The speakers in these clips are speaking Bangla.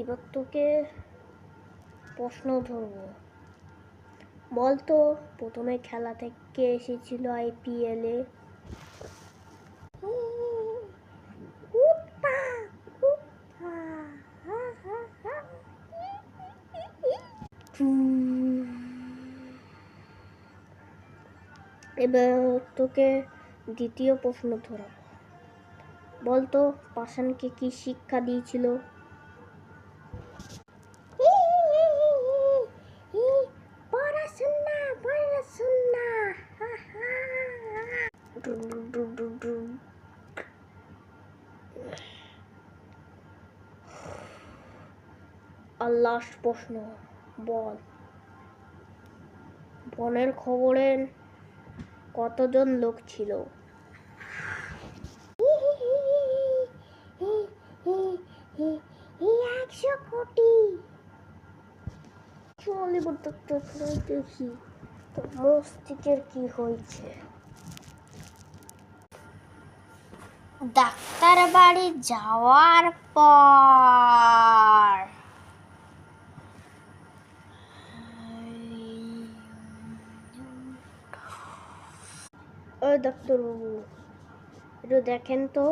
এবার তোকে প্রশ্ন ধরবো। বলতো প্রথমে খেলা থেকে এসেছিল IPL-এ? এবার তোকে দ্বিতীয় প্রশ্ন ধরবো। বলতো পাষাণকে কি শিক্ষা দিয়েছিল? আর লাস্ট প্রশ্ন, বল বনের খবরে কতজন লোক ছিল? 100 কোটি। চল এবার দেখি তোর মস্তিষ্কের কি হয়েছে। ডাক্তার বাড়ি যাওয়ার পর ওই ডাক্তারবাবু, একটু দেখেন তো,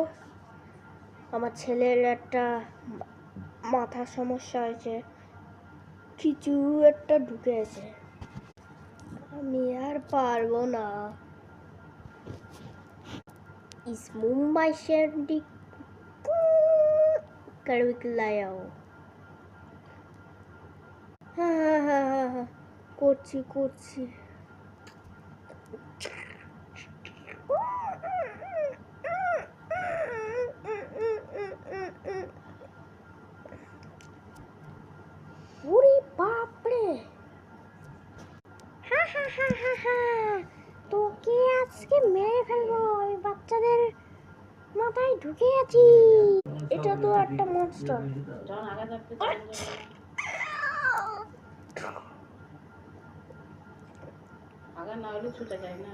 আমার ছেলের একটা মাথার সমস্যা হয়েছে, কিছু একটা ঢুকেছে, আমি আর পারবো না। इस मुंबई शहर दी করবিকলায়ও। হ্যাঁ, করছি। ওরে বাপরে, তোকে আজকে মেরে ফেলবো, ওই বাচ্চাদের মাথায় ঢুকে আছি। এটা তো একটা মনস্টার। আগে না হলে ছুটে যায় না,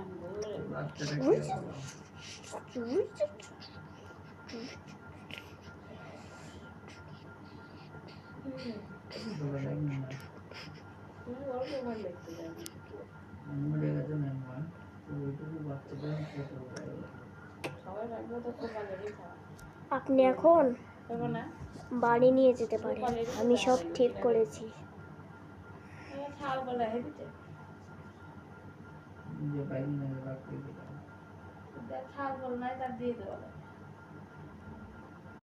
আপনি এখন বাড়ি নিয়ে যেতে পারেন, আমি সব ঠিক করেছি। ছাড় বল নাই, তার দিয়ে দেওয়া